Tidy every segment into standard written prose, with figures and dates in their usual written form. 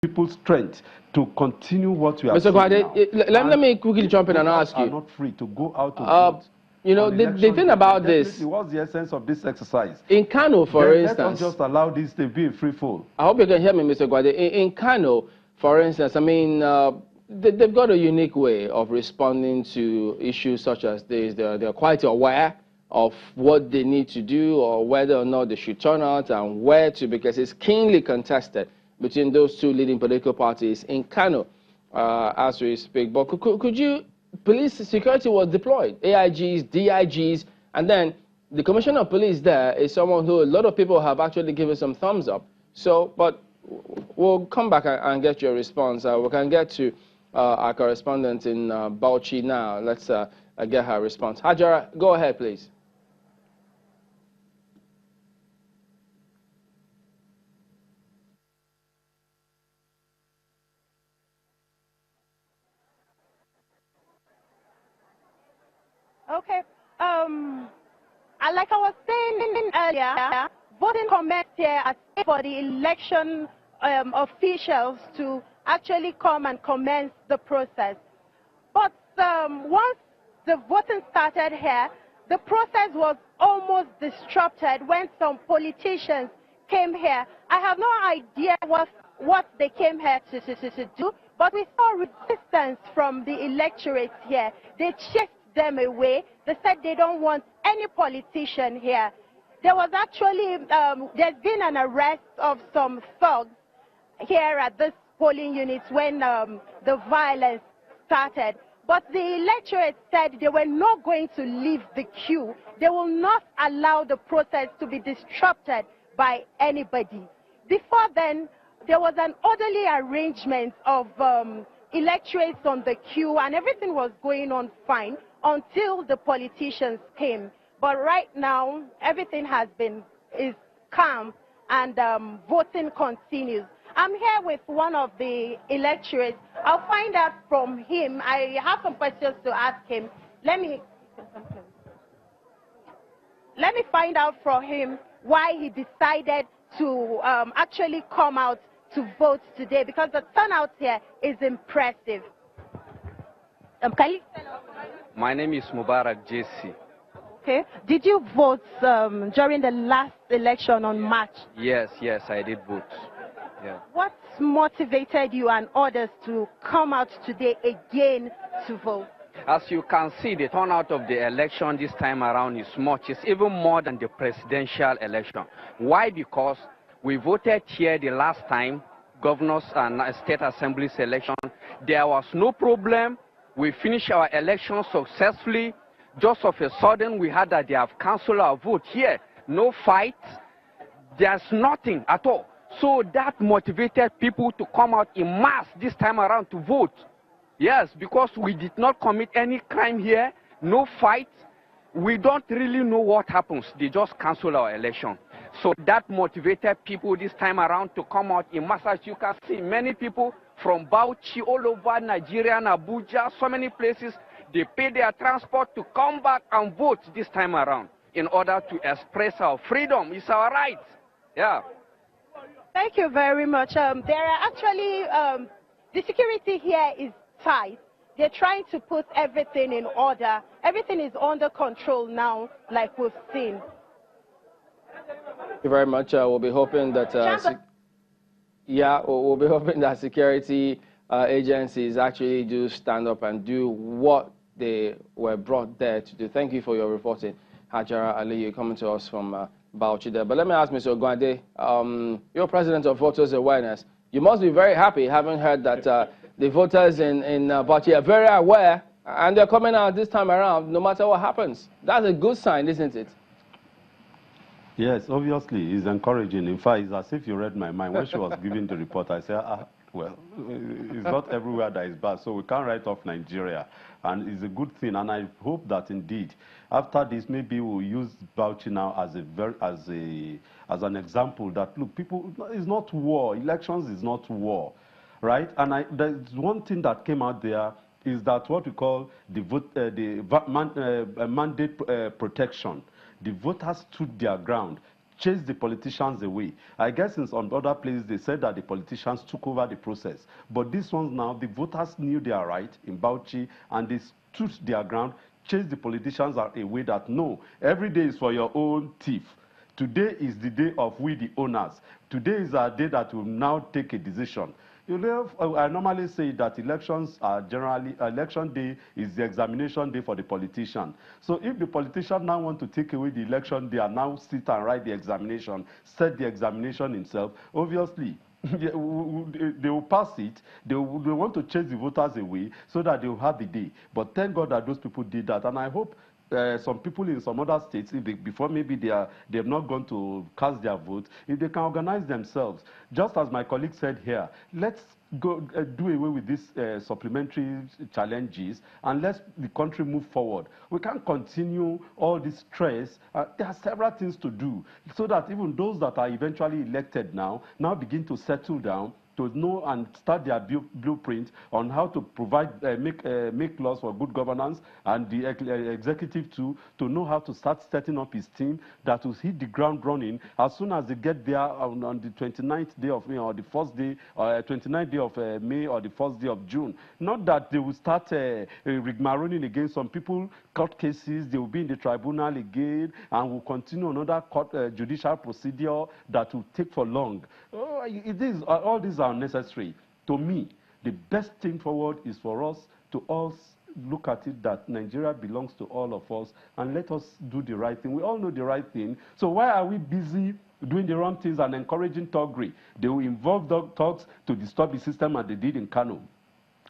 people's strength to continue what we are Mr. doing Kwade, let me quickly jump in and ask you. Are not free to go out to vote. You know, the thing about this. What's the essence of this exercise? In Kano, for instance. Let us just allow this to be a free fall. I hope you can hear me, Mr. Kwade. In Kano, for instance, I mean, they've got a unique way of responding to issues such as this. They're quite aware of what they need to do or whether or not they should turn out and where to, because it's keenly contested between those two leading political parties in Kano as we speak. But could you, police security was deployed, AIGs, DIGs, and then the commissioner of police there is someone who a lot of people have actually given some thumbs up. So, but we'll come back and get your response. We can get to our correspondent in Bauchi now. Let's get her response. Hajara, go ahead, please. Okay. Like I was saying earlier, voting commenced here as for the election officials to actually come and commence the process. But once the voting started here, the process was almost disrupted when some politicians came here. I have no idea what they came here to do, but we saw resistance from the electorate here. They chased them away. They said they don't want any politician here. There was actually, there's been an arrest of some thugs here at this polling unit when the violence started. But the electorate said they were not going to leave the queue. They will not allow the process to be disrupted by anybody. Before then, there was an orderly arrangement of electorates on the queue, and everything was going on fine until the politicians came. But right now, everything is calm, and voting continues. I'm here with one of the electorates. I'll find out from him. I have some questions to ask him. Let me find out from him why he decided to actually come out to vote today, because the turnout here is impressive. Can you tell us? My name is Mubarak JC. Okay. Did you vote during the last election on March? Yes, I did vote. Yeah. What motivated you and others to come out today again to vote? As you can see, the turnout of the election this time around is much. It's even more than the presidential election. Why? Because we voted here the last time, governors and state assemblies election. There was no problem. We finished our election successfully. Just of a sudden, we heard that they have cancelled our vote here. No fight. There's nothing at all. So that motivated people to come out in mass this time around to vote. Yes, because we did not commit any crime here, no fight. We don't really know what happens. They just cancel our election. So that motivated people this time around to come out in mass. As you can see, many people from Bauchi, all over Nigeria and Abuja, so many places, they pay their transport to come back and vote this time around in order to express our freedom. It's our right. Yeah. Thank you very much. There are actually, the security here is tight. They're trying to put everything in order. Everything is under control now, like we've seen. Thank you very much. We'll be hoping that, we'll be hoping that security agencies actually do stand up and do what they were brought there to do. Thank you for your reporting, Hajara Ali, coming to us from Bauchi there. But let me ask Mr. Ogwande, you're president of Voters Awareness. You must be very happy having heard that the voters in Bauchi are very aware and they're coming out this time around no matter what happens. That's a good sign, isn't it? Yes, obviously, it's encouraging. In fact, it's as if you read my mind. When she was giving the report, I said, well, it's not everywhere that is bad, so we can't write off Nigeria. And it's a good thing, and I hope that indeed, after this, maybe we'll use Bauchi now as an example that, look, people, it's not war. Elections is not war, right? And there's one thing that came out there is that what we call the mandate protection. The voters stood their ground, chase the politicians away. I guess in some other places they said that the politicians took over the process. But this one now, the voters knew their right in Bauchi and they stood their ground, chased the politicians away that no, every day is for your own thief. Today is the day of we the owners. Today is our day that will now take a decision. You know, I normally say that elections are generally, election day is the examination day for the politician. So if the politician now want to take away the election day and now sit and write the examination, set the examination himself, obviously, they will pass it. They want to chase the voters away so that they will have the day. But thank God that those people did that. And I hope some people in some other states, if they, before maybe they have not gone to cast their vote, if they can organize themselves, just as my colleague said here, let's go do away with these supplementary challenges and let the country move forward. We can't continue all this stress. There are several things to do so that even those that are eventually elected now begin to settle down, to know and start their blueprint on how to provide, make laws for good governance, and the executive too, to know how to start setting up his team that will hit the ground running as soon as they get there on the 29th day of May or the first day, 29th day of May or the first day of June. Not that they will start rigmaroling against some people, court cases, they will be in the tribunal again, and will continue another court judicial procedure that will take for long. All these are unnecessary. To me, the best thing forward is for us to all look at it that Nigeria belongs to all of us, and let us do the right thing. We all know the right thing. So why are we busy doing the wrong things and encouraging thuggery? They will involve thugs to disturb the system as they did in Kano.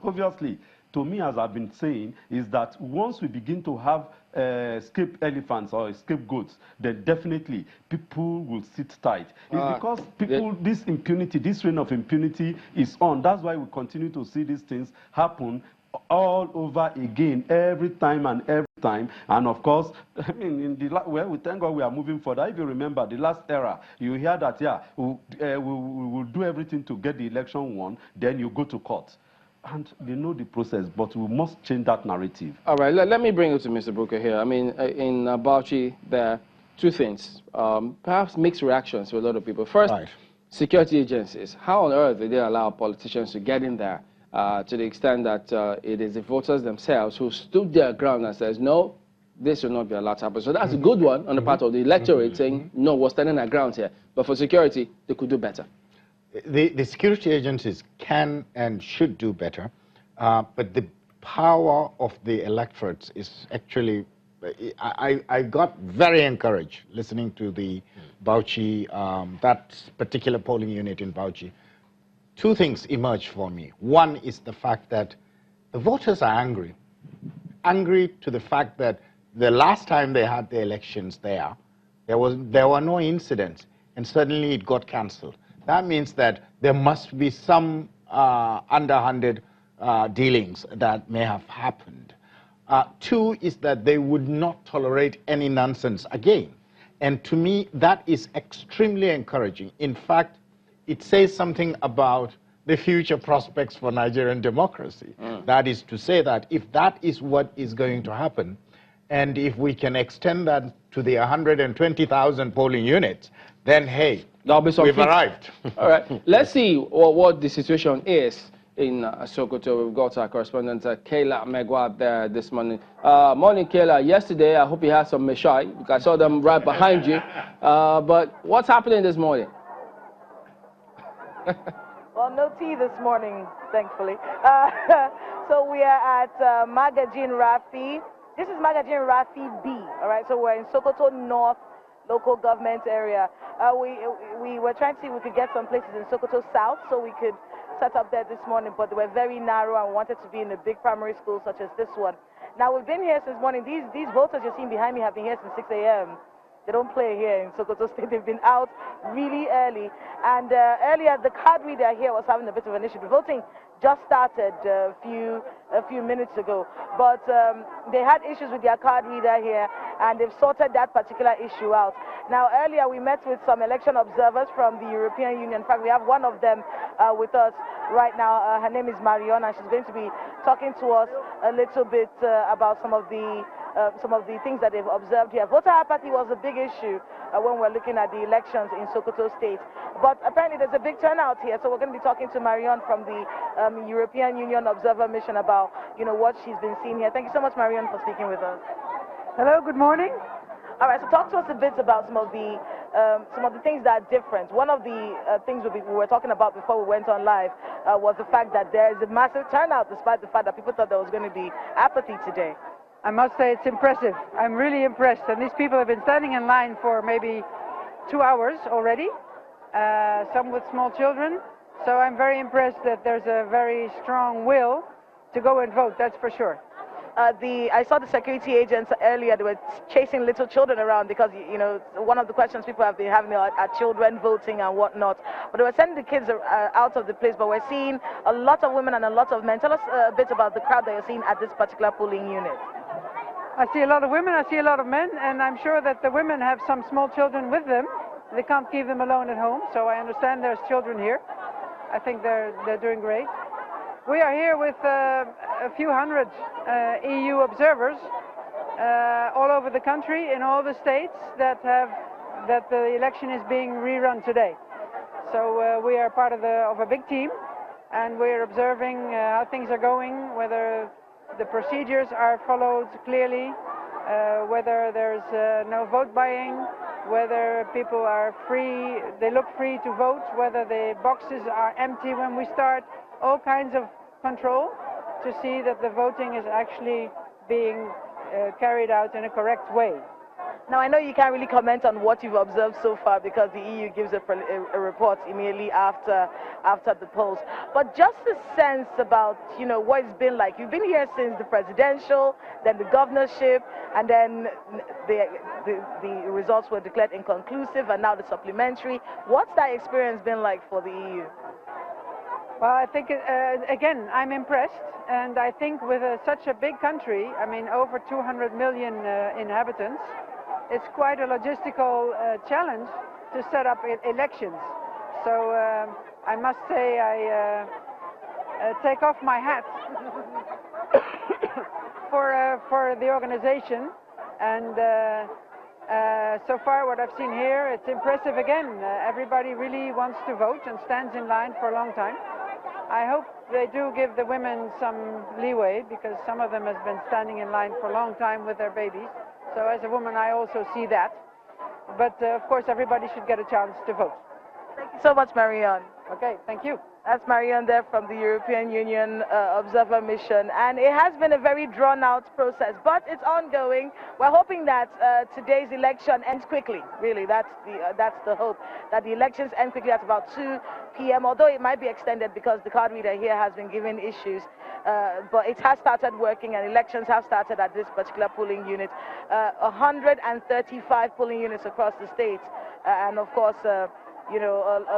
Obviously, to me, as I've been saying, is that once we begin to have escape elephants or scapegoats, then definitely people will sit tight. It's because people, this impunity, this reign of impunity is on. That's why we continue to see these things happen all over again, every time and every time. And of course, I mean, in the well, we thank God we are moving forward. If you remember the last era, you hear that, yeah, we will do everything to get the election won, then you go to court. And they know the process, but we must change that narrative. All right, let me bring it to Mr. Booker here. I mean, in Bauchi, there are two things, perhaps mixed reactions to a lot of people. First, security agencies. How on earth did they allow politicians to get in there to the extent that it is the voters themselves who stood their ground and says, no, this will not be allowed to happen. So that's a good one on the part of the electorate saying, no, we're standing our ground here. But for security, they could do better. The security agencies can and should do better, but the power of the electorates is actually, I got very encouraged listening to the Bauchi, that particular polling unit in Bauchi. Two things emerged for me. One is the fact that the voters are angry to the fact that the last time they had the elections there were no incidents, and suddenly it got cancelled. That means that there must be some underhanded dealings that may have happened. Two is that they would not tolerate any nonsense again. And to me, that is extremely encouraging. In fact, it says something about the future prospects for Nigerian democracy. That is to say that if that is what is going to happen, and if we can extend that to the 120,000 polling units, then hey, we've arrived. All right, let's see what the situation is in Sokoto. We've got our correspondent Kayla Megwa there this morning. Morning, Kayla. Yesterday, I hope you had some meshai, because I saw them right behind you. But what's happening this morning? Well, no tea this morning, thankfully. So we are at Magajin Rafi. This is Magajin Rafi B, all right? So we're in Sokoto North local government area. We were trying to see if we could get some places in Sokoto South so we could set up there this morning, but they were very narrow and wanted to be in a big primary school such as this one. Now, we've been here since morning. These voters you're seeing behind me have been here since 6 a.m. They don't play here in Sokoto State. They've been out really early. And earlier, the card reader here was having a bit of an issue. The voting just started a few minutes ago. But they had issues with their card reader here, and they've sorted that particular issue out. Now, earlier, we met with some election observers from the European Union. In fact, we have one of them with us right now. Her name is Marion, and she's going to be talking to us a little bit about some of the some of the things that they've observed here. Voter apathy was a big issue when we're looking at the elections in Sokoto State. But apparently there's a big turnout here, so we're going to be talking to Marion from the European Union Observer Mission about, what she's been seeing here. Thank you so much, Marion, for speaking with us. Hello, good morning. All right, so talk to us a bit about some of the things that are different. One of the things we were talking about before we went on live was the fact that there is a massive turnout, despite the fact that people thought there was going to be apathy today. I must say it's impressive. I'm really impressed. And these people have been standing in line for maybe 2 hours already, some with small children. So I'm very impressed that there's a very strong will to go and vote, that's for sure. I saw the security agents earlier, they were chasing little children around because, one of the questions people have been having are children voting and whatnot. But they were sending the kids out of the place, but we're seeing a lot of women and a lot of men. Tell us a bit about the crowd that you're seeing at this particular polling unit. I see a lot of women, I see a lot of men, and I'm sure that the women have some small children with them. They can't keep them alone at home, so I understand there's children here. I think they're doing great. We are here with a few hundred EU observers all over the country, in all the states that the election is being rerun today. So we are part of a big team, and we're observing how things are going, whether the procedures are followed clearly, whether there's no vote buying, whether people are free, they look free to vote, whether the boxes are empty when we start, all kinds of control to see that the voting is actually being carried out in a correct way. Now, I know you can't really comment on what you've observed so far because the EU gives a report immediately after the polls. But just a sense about, what it's been like. You've been here since the presidential, then the governorship, and then the results were declared inconclusive, and now the supplementary. What's that experience been like for the EU? Well, I think, again, I'm impressed, and I think with such a big country, I mean, over 200 million inhabitants, it's quite a logistical challenge to set up elections. So I must say I take off my hat for the organization, and so far what I've seen here, it's impressive again. Everybody really wants to vote and stands in line for a long time. I hope they do give the women some leeway, because some of them have been standing in line for a long time with their babies. So as a woman, I also see that. But of course, everybody should get a chance to vote. Thank you so much, Marion. Okay, thank you. That's Marion there from the European Union Observer Mission. And it has been a very drawn-out process, but it's ongoing. We're hoping that today's election ends quickly. Really, that's the hope, that the elections end quickly at about 2 p.m., although it might be extended because the card reader here has been given issues. But it has started working, and elections have started at this particular polling unit. 135 polling units across the state, and of course, a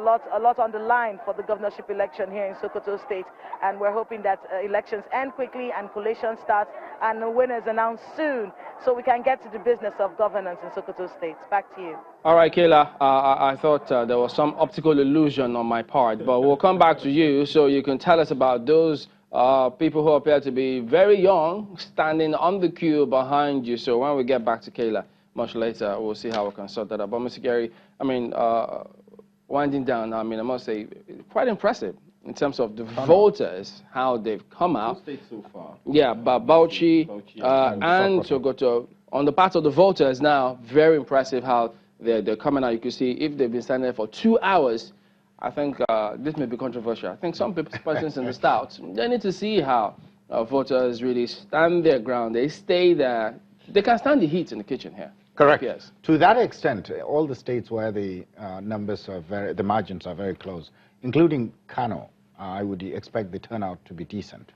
lot on the line for the governorship election here in Sokoto State. And we're hoping that elections end quickly and collation starts and the winners announced soon, so we can get to the business of governance in Sokoto State. Back to you. All right, Kayla, I thought there was some optical illusion on my part, but we'll come back to you so you can tell us about those people who appear to be very young standing on the queue behind you. So when we get back to Kayla much later, we'll see how we can sort that out. But Mr. Gary, I mean, winding down, I mean, I must say, quite impressive in terms of the voters, how they've come out. 2 states so far. Yeah, but Bauchi and Sokoto. On the part of the voters now, very impressive how they're coming out. You can see if they've been standing there for 2 hours, I think this may be controversial. I think some persons in the South, they need to see how voters really stand their ground. They stay there. They can stand the heat in the kitchen here. Correct. Yes. To that extent, all the states where the the margins are very close, including Kano, I would expect the turnout to be decent.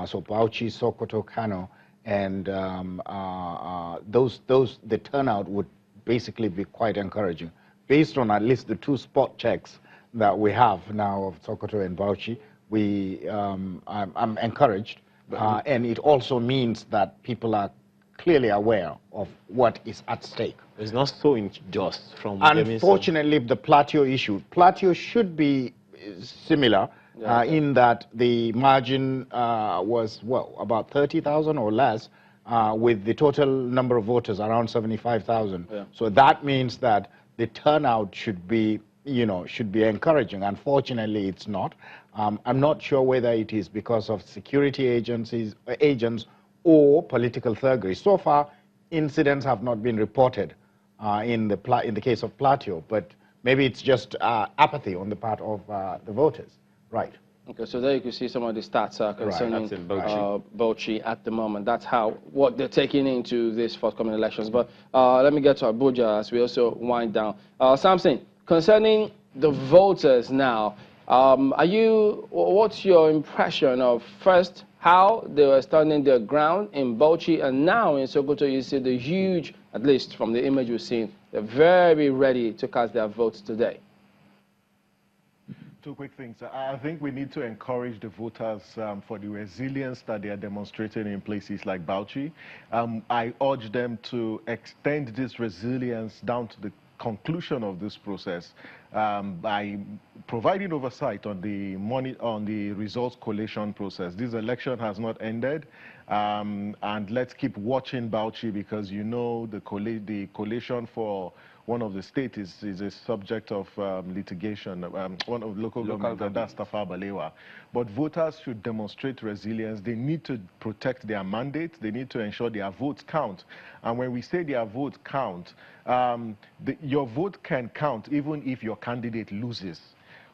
So Bauchi, Sokoto, Kano, and the turnout would basically be quite encouraging, based on at least the 2 spot checks that we have now of Sokoto and Bauchi. I'm encouraged, and it also means that people are clearly aware of what is at stake. It's not so unjust from unfortunately the Plateau issue. Plateau should be similar in that the margin was, well, about 30,000 or less, with the total number of voters around 75,000. Yeah. So that means that the turnout should be, should be encouraging. Unfortunately, it's not. I'm not sure whether it is because of security agents or political thuggery. So far, incidents have not been reported in the case of Plateau, but maybe it's just apathy on the part of the voters. Right. Okay, so there you can see some of the stats concerning Bauchi at the moment. That's what they're taking into these forthcoming elections. But let me get to Abuja as we also wind down. Samson, concerning the voters now, what's your impression of first how they were standing their ground in Bauchi, and now in Sokoto you see the huge, at least from the image we've seen, they're very ready to cast their votes today? Two quick things. I think we need to encourage the voters for the resilience that they are demonstrating in places like Bauchi. I urge them to extend this resilience down to the conclusion of this process by providing oversight on the results collation process. This election has not ended, and let's keep watching Bauchi, because the collation for one of the states is a subject of litigation, one of local government, and that's Tafawa Balewa. But voters should demonstrate resilience. They need to protect their mandate. They need to ensure their votes count. And when we say their votes count, your vote can count even if your candidate loses.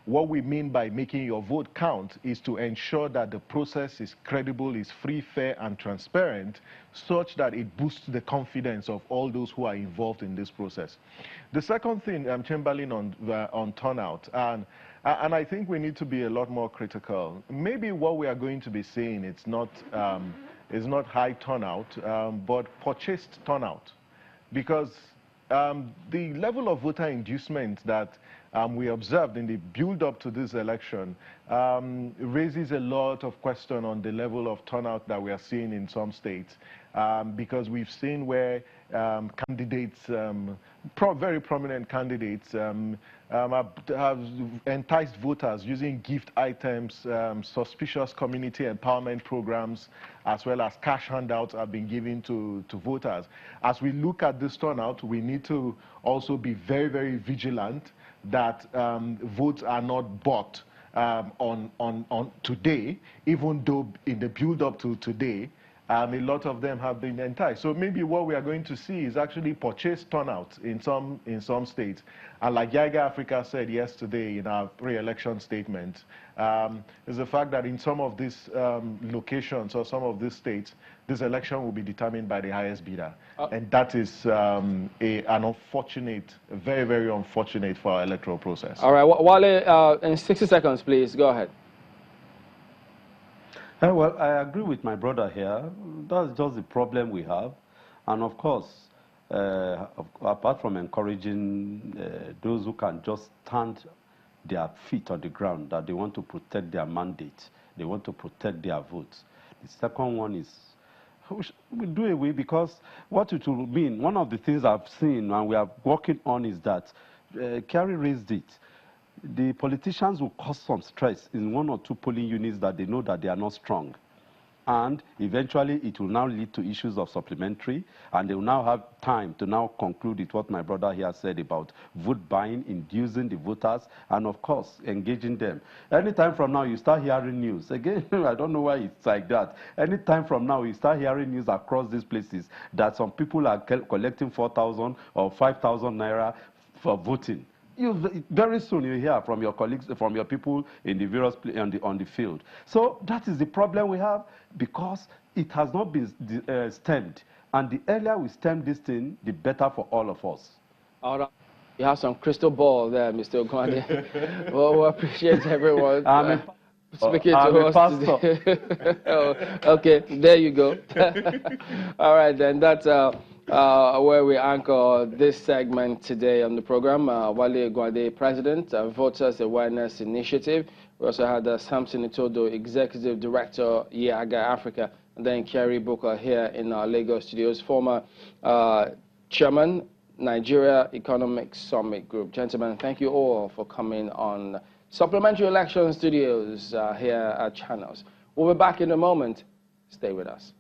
What we mean by making your vote count is to ensure that the process is credible, is free, fair, and transparent, such that it boosts the confidence of all those who are involved in this process. The second thing, Chamberlain, on turnout, and I think we need to be a lot more critical. Maybe what we are going to be seeing is not high turnout, but purchased turnout, because the level of voter inducement that we observed in the build-up to this election raises a lot of question on the level of turnout that we are seeing in some states, because we've seen where candidates, very prominent candidates, have enticed voters using gift items, suspicious community empowerment programs, as well as cash handouts have been given to voters. As we look at this turnout, we need to also be very, very vigilant that votes are not bought on today, even though in the build-up to today, a lot of them have been enticed. So maybe what we are going to see is actually purchased turnout in some states. And like Yaiga Africa said yesterday in our pre-election statement, is the fact that in some of these locations or some of these states, this election will be determined by the highest bidder. And that is an unfortunate, very, very unfortunate for our electoral process. All right, Wale, in 60 seconds, please, go ahead. Well, I agree with my brother here. That's just the problem we have. And of course, apart from encouraging those who can just stand their feet on the ground, that they want to protect their mandate, they want to protect their votes. The second one is, we do away, because what it will mean, one of the things I've seen and we are working on is that, Kerry raised it, the politicians will cause some stress in one or two polling units that they know that they are not strong. And eventually it will now lead to issues of supplementary, and they will now have time to now conclude with what my brother here said about vote buying, inducing the voters, and of course engaging them. Anytime from now you start hearing news, again, I don't know why it's like that. Anytime from now you start hearing news across these places that some people are collecting 4,000 or 5,000 naira for voting. Very soon you hear from your colleagues, from your people in the various on the field. So that is the problem we have, because it has not been stemmed. And the earlier we stem this thing, the better for all of us. All right. You have some crystal ball there, Mr. Okwande. Well, we appreciate everyone speaking to us today. Okay, there you go. All right, then that's where we anchor this segment today on the program. Wale Gwade, President, Voters Awareness Initiative. We also had Samson Itodo, Executive Director, Yaiga Africa, and then Kerry Booker here in our Lagos studios, former Chairman, Nigeria Economic Summit Group. Gentlemen, thank you all for coming on Supplementary Election Studios here at Channels. We'll be back in a moment. Stay with us.